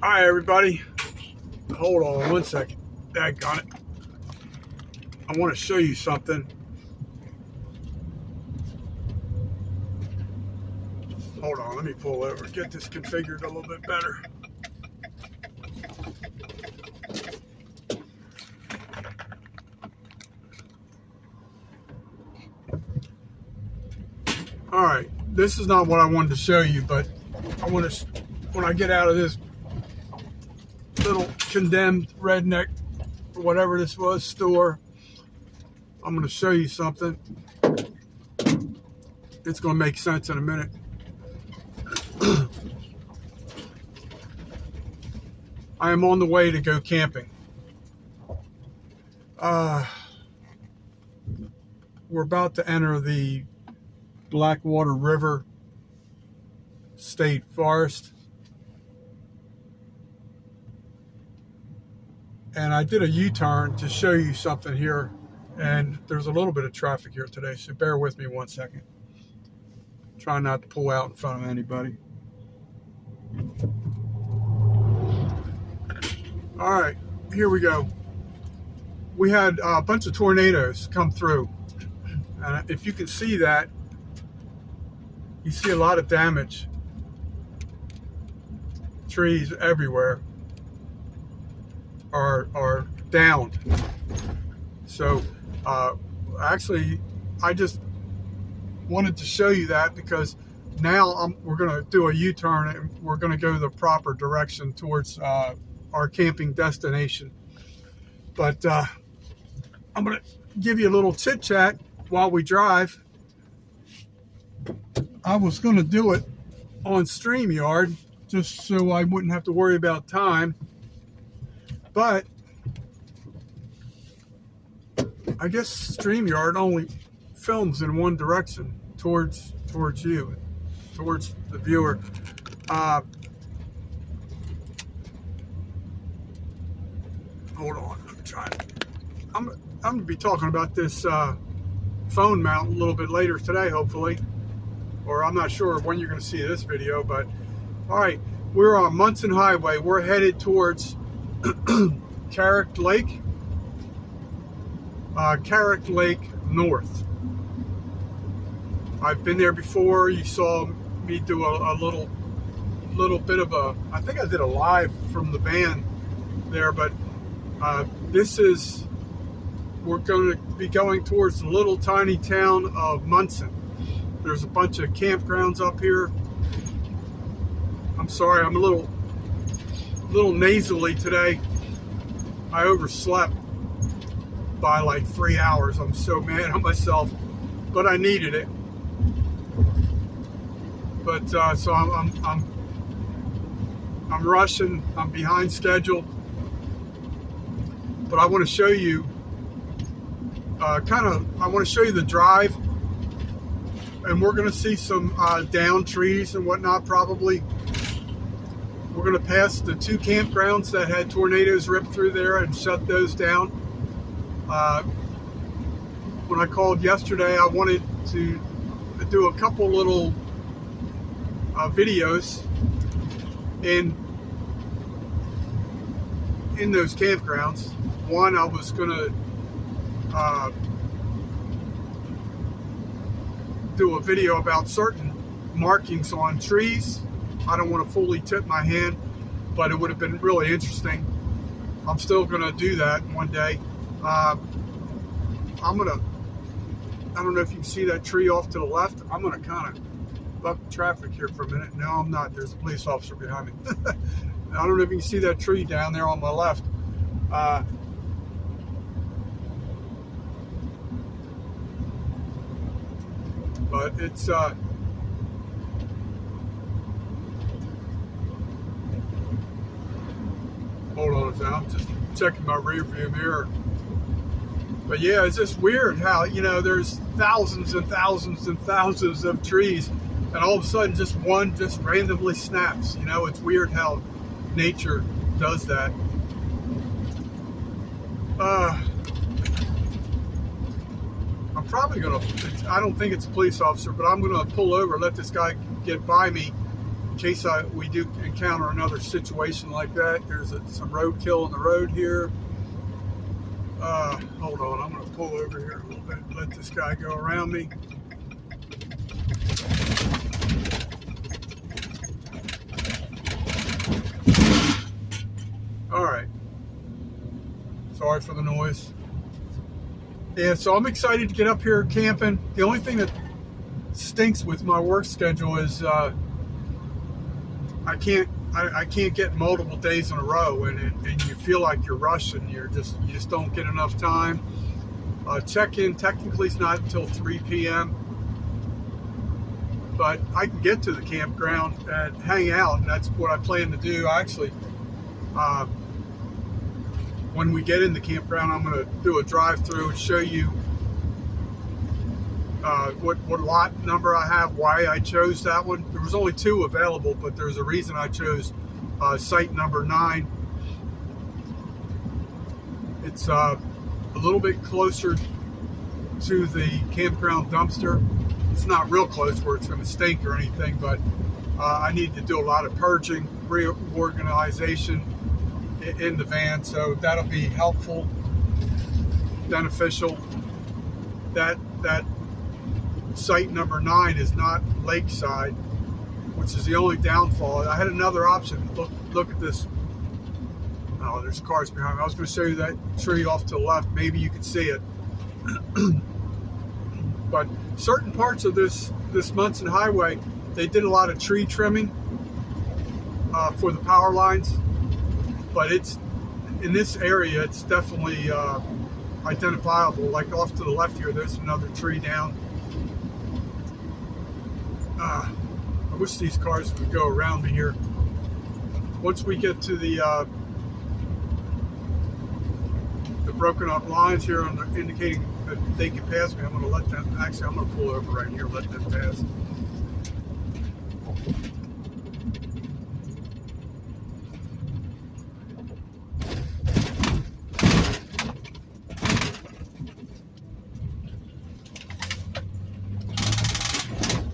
Hi everybody, hold on one second. Daggone it. I want to show you something. Hold on, let me pull over, get this configured a little bit better. Alright, this is not what I wanted to show you, but I want to, when I get out of this little condemned redneck, or whatever this was, store, I'm going to show you something. It's going to make sense in a minute. I am on the way to go camping. We're about to enter the Blackwater River State Forest. And I did a U-turn to show you something here. And there's a little bit of traffic here today, so bear with me one second. Try not to pull out in front of anybody. All right, here we go. We had a bunch of tornadoes come through. And if you can see that, you see a lot of damage. Trees everywhere are downed. So actually, I just wanted to show you that because now we're going to do a U-turn and we're going to go the proper direction towards our camping destination. But I'm going to give you a little chit chat while we drive. I was going to do it on StreamYard just so I wouldn't have to worry about time. But I guess StreamYard only films in one direction, towards you, towards the viewer. Hold on, I'm trying. I'm going to be talking about this phone mount a little bit later today, hopefully. Or I'm not sure when you're going to see this video, but all right, we're on Munson Highway. We're headed towards Carrick Lake. Carrick Lake North. I've been there before. You saw me do a little bit of a, I think I did a live from the van there, but we're going to be going towards the little tiny town of Munson. There's a bunch of campgrounds up here. I'm sorry, I'm a little nasally today. I overslept by like 3 hours. I'm so mad at myself, but I needed it. But so I'm rushing. I'm behind schedule. But I want to show you I want to show you the drive, and we're going to see some downed trees and whatnot probably. We're going to pass the two campgrounds that had tornadoes rip through there and shut those down. When I called yesterday, I wanted to do a couple little videos in those campgrounds. One, I was going to do a video about certain markings on trees. I don't want to fully tip my hand, but it would have been really interesting. I'm still going to do that one day. I don't know if you can see that tree off to the left. I'm going to kind of buck traffic here for a minute. No, I'm not. There's a police officer behind me. I don't know if you can see that tree down there on my left. But it's hold on a second, I'm just checking my rear view mirror. But yeah, it's just weird how, you know, there's thousands and thousands and thousands of trees, and all of a sudden just one just randomly snaps. You know, it's weird how nature does that. I'm probably gonna, I don't think it's a police officer, but I'm gonna pull over, let this guy get by me, in case we do encounter another situation like that. There's some roadkill on the road here. Hold on, I'm going to pull over here a little bit and let this guy go around me. All right. Sorry for the noise. Yeah, so I'm excited to get up here camping. The only thing that stinks with my work schedule is I can't get multiple days in a row, and you feel like you're rushing. You just don't get enough time. Check-in technically is not until 3 p.m. but I can get to the campground and hang out, and that's what I plan to do. I actually, when we get in the campground, I'm going to do a drive-through and show you what lot number I have, why I chose that one. There was only 2 available, but there's a reason I chose site number 9. It's a little bit closer to the campground dumpster. It's not real close where it's going to stink or anything, but I need to do a lot of purging, reorganization in the van, so that'll be helpful, beneficial. That site number 9 is not lakeside, which is the only downfall. I had another option. Look at this. Oh, there's cars behind me. I was going to show you that tree off to the left. Maybe you could see it. But certain parts of this Munson Highway, they did a lot of tree trimming for the power lines. But it's in this area, it's definitely identifiable. Like off to the left here, there's another tree down. I wish these cars would go around me here. Once we get to the broken up lines here indicating that they can pass me, I'm going to let them. Actually, I'm going to pull over right here, let them pass.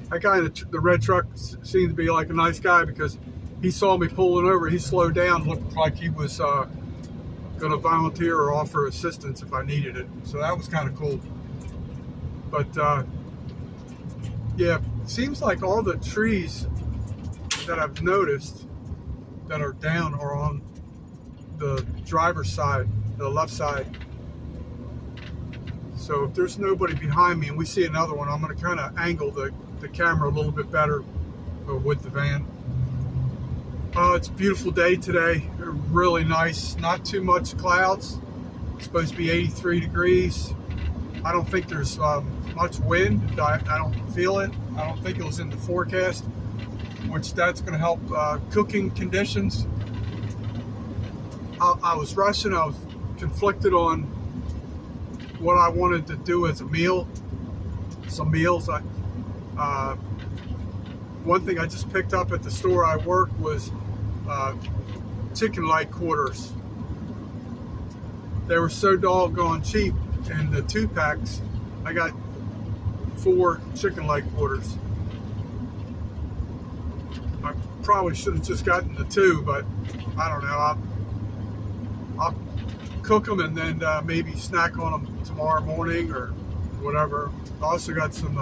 That guy in the red truck seemed to be like a nice guy because he saw me pulling over. He slowed down, looked like he was going to volunteer or offer assistance if I needed it. So that was kind of cool. But yeah, it seems like all the trees that I've noticed that are down are on the driver's side, the left side. So if there's nobody behind me and we see another one, I'm going to kind of angle the camera a little bit better with the van. It's a beautiful day today. Really nice. Not too much clouds. It's supposed to be 83 degrees. I don't think there's much wind. I don't feel it. I don't think it was in the forecast, which that's going to help cooking conditions. I was rushing. I was conflicted on what I wanted to do as a meal. Some meals. One thing I just picked up at the store I work was chicken leg quarters. They were so doggone cheap, and the 2-packs, I got 4 chicken leg quarters. I probably should have just gotten the 2, but I don't know. I'll cook them and then maybe snack on them tomorrow morning or whatever. I also got some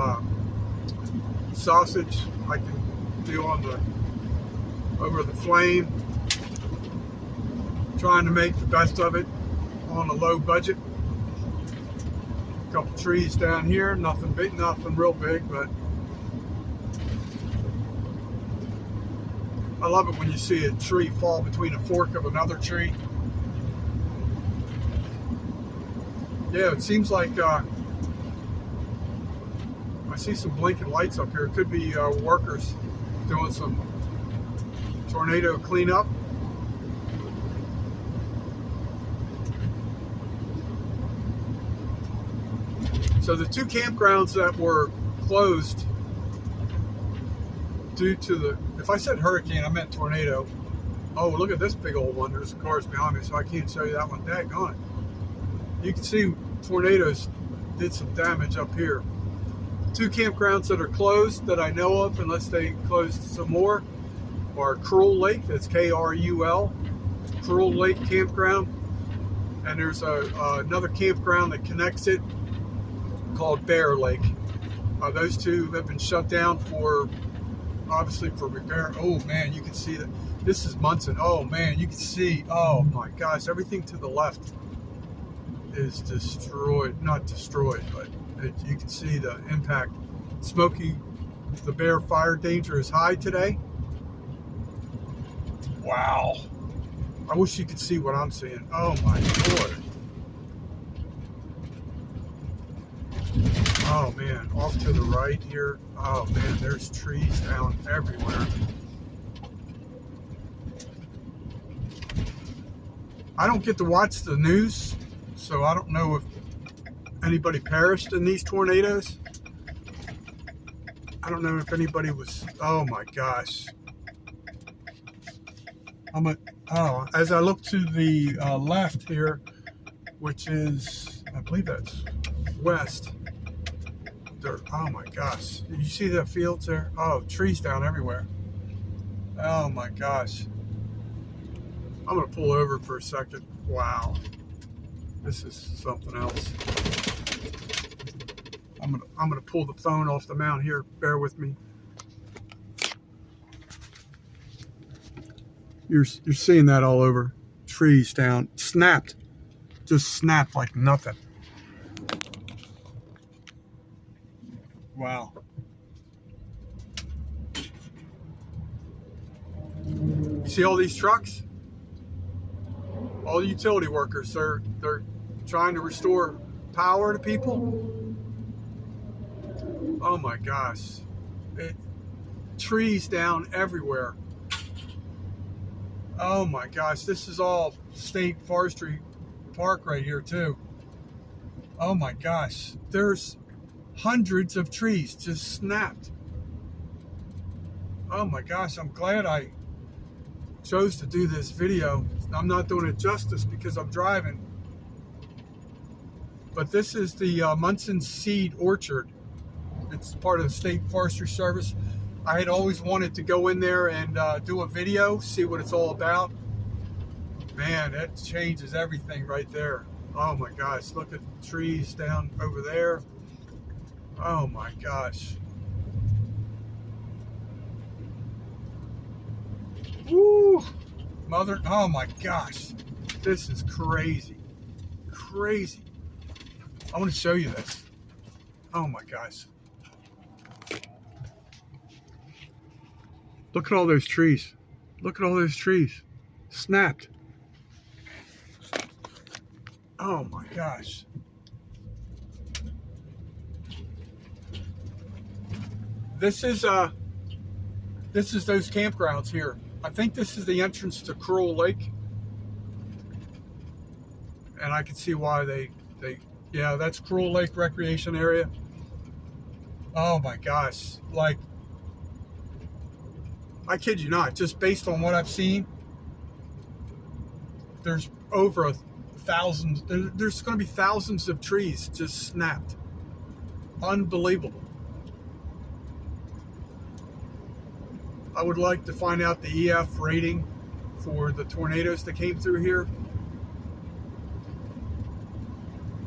sausage I can do over the flame. Trying to make the best of it on a low budget. A couple trees down here, nothing big, nothing real big, but I love it when you see a tree fall between a fork of another tree. Yeah, it seems like I see some blinking lights up here. It could be workers doing some tornado cleanup. So the 2 campgrounds that were closed due to if I said hurricane, I meant tornado. Oh, look at this big old one. There's cars behind me, so I can't show you that one. Daggone it. You can see tornadoes did some damage up here. 2 campgrounds that are closed that I know of, unless they closed some more. are Cruel Lake. That's K-R-U-L, Cruel Lake Campground. And there's another campground that connects it called Bear Lake. Those two have been shut down for, obviously, for repair. Oh man, you can see that. This is Munson. Oh man, you can see, oh my gosh, everything to the left is destroyed. Not destroyed, but you can see the impact. Smoky, the Bear fire danger is high today. Wow. I wish you could see what I'm seeing. Oh my Lord. Oh man, off to the right here. Oh man, there's trees down everywhere. I don't get to watch the news, so I don't know if anybody perished in these tornadoes. I don't know if anybody was, oh my gosh. As I look to the left here, which is, I believe that's west. Oh my gosh. Did you see the fields there? Oh, trees down everywhere. Oh my gosh. I'm going to pull over for a second. Wow. This is something else. I'm gonna pull the phone off the mount here. Bear with me. You're seeing that all over. Trees down, snapped, just snapped like nothing. Wow. You see all these trucks? All the utility workers, they're trying to restore power to people. Oh my gosh. Trees down everywhere. Oh my gosh, this is all State Forestry Park right here too. Oh my gosh, there's hundreds of trees just snapped. Oh my gosh, I'm glad I chose to do this video. I'm not doing it justice because I'm driving. But this is the Munson Seed Orchard. It's part of the State Forestry Service. I had always wanted to go in there and do a video, see what it's all about. Man, that changes everything right there. Oh my gosh, look at the trees down over there. Oh my gosh. Woo! Mother, oh my gosh. This is crazy. Crazy. I want to show you this. Oh my gosh. Look at all those trees. Look at all those trees. Snapped. Oh my gosh. This is those campgrounds here. I think this is the entrance to Cruel Lake. And I can see why yeah, that's Cruel Lake Recreation Area. Oh my gosh. Like, I kid you not, just based on what I've seen, there's over 1,000, there's going to be thousands of trees just snapped. Unbelievable. I would like to find out the EF rating for the tornadoes that came through here.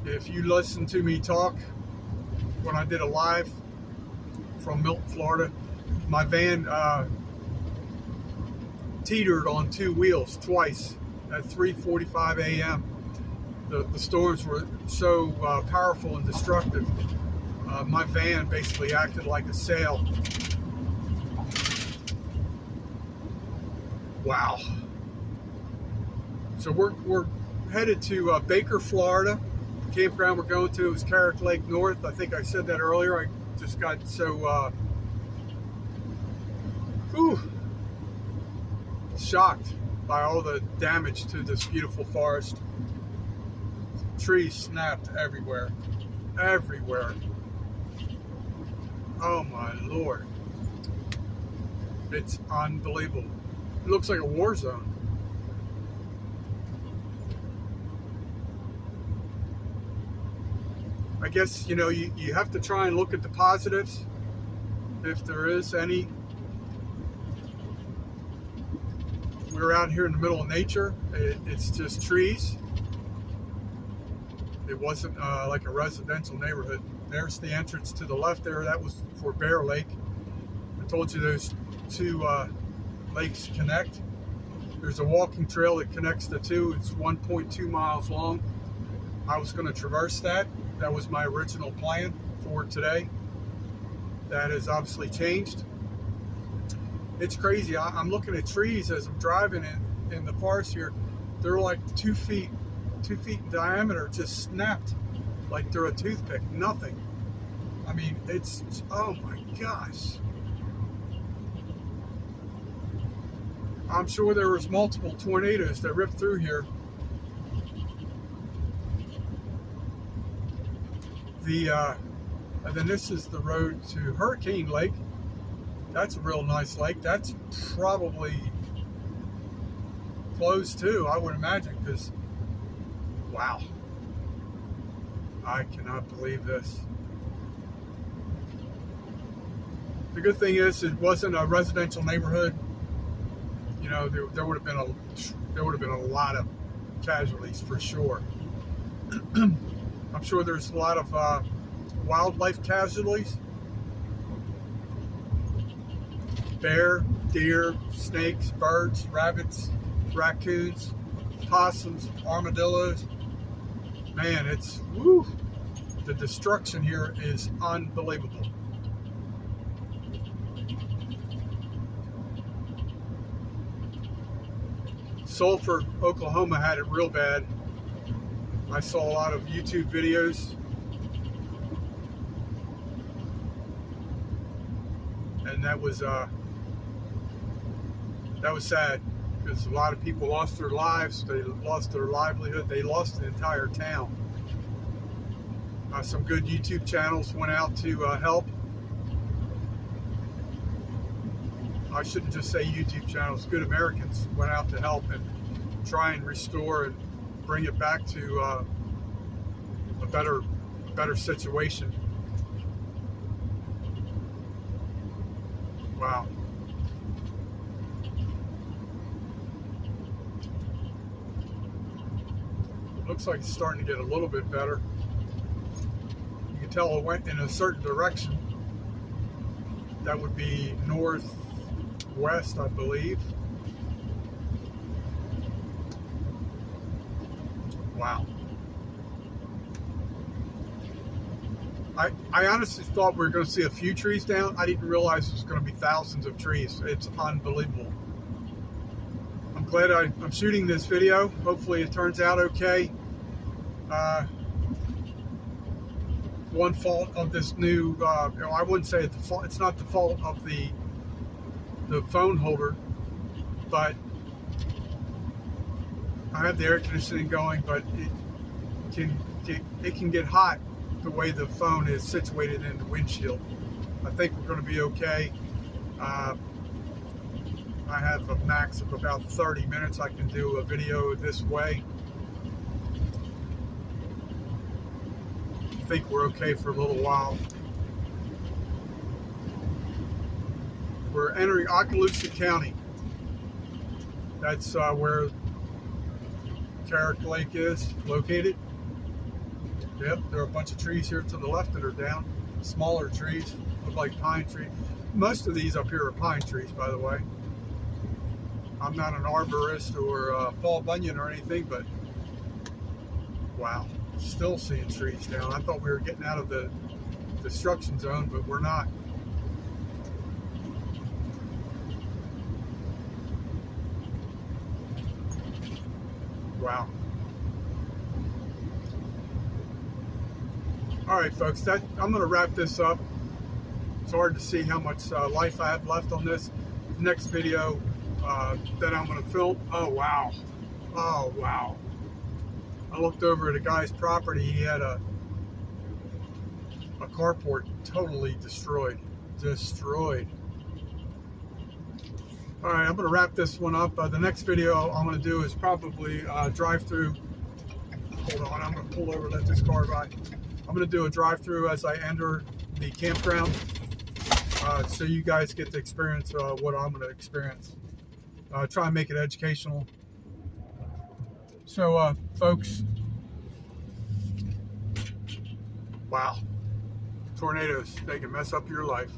If you listen to me talk when I did a live from Milton, Florida, my van teetered on 2 wheels twice at 3:45 a.m. The storms were so powerful and destructive. My van basically acted like a sail. Wow. So we're headed to Baker, Florida. The campground we're going to is Carrick Lake North. I think I said that earlier. I just got so shocked by all the damage to this beautiful forest. Trees snapped everywhere. Everywhere. Oh my Lord. It's unbelievable. It looks like a war zone. I guess, you know, you have to try and look at the positives, if there is any. we're out here in the middle of nature. It's just trees. It wasn't like a residential neighborhood. There's the entrance to the left there. That was for Bear Lake. I told you those two lakes connect. There's a walking trail that connects the two. It's 1.2 miles long. I was going to traverse that. That was my original plan for today. That has obviously changed. It's crazy. I'm looking at trees as I'm driving in the forest here. They're like 2 feet in diameter, just snapped like they're a toothpick. Nothing. I mean, it's oh my gosh. I'm sure there was multiple tornadoes that ripped through here. And then this is the road to Hurricane Lake. That's a real nice lake. That's probably closed too, I would imagine, because wow, I cannot believe this. The good thing is it wasn't a residential neighborhood. You know, there would have been a lot of casualties for sure. I'm sure there's a lot of wildlife casualties. Bear, deer, snakes, birds, rabbits, raccoons, possums, armadillos. Man, it's woo. The destruction here is unbelievable. Sulphur, Oklahoma had it real bad. I saw a lot of YouTube videos. And that was sad, because a lot of people lost their lives, they lost their livelihood, they lost the entire town. Some good YouTube channels went out to help. I shouldn't just say YouTube channels, good Americans went out to help and try and restore and bring it back to a better situation. Wow. Looks like it's starting to get a little bit better. You can tell it went in a certain direction. That would be northwest, I believe. Wow. I honestly thought we were going to see a few trees down. I didn't realize it was going to be thousands of trees. It's unbelievable. I'm glad I'm shooting this video. Hopefully it turns out okay. One fault of this new, I wouldn't say it's the fault. It's not the fault of the phone holder, but I have the air conditioning going, but it can get hot the way the phone is situated in the windshield. I think we're going to be okay. I have a max of about 30 minutes. I can do a video this way. I think we're okay for a little while. We're entering Okaloosa County. That's where Carrick Lake is located. Yep, there are a bunch of trees here to the left that are down. Smaller trees, look like pine trees. Most of these up here are pine trees, by the way. I'm not an arborist or Paul Bunyan or anything, but wow, still seeing trees down. I thought we were getting out of the destruction zone, but we're not. Wow. All right, folks, I'm going to wrap this up. It's hard to see how much life I have left on this. Next video that I'm going to film. Oh, wow. Oh, wow. I looked over at a guy's property. He had a carport totally destroyed. Destroyed. All right, I'm going to wrap this one up. The next video I'm going to do is probably drive through. Hold on, I'm going to pull over, let this car by. I'm going to do a drive-through as I enter the campground, so you guys get to experience what I'm going to experience. try and make it educational. So, folks, wow, tornadoes, they can mess up your life.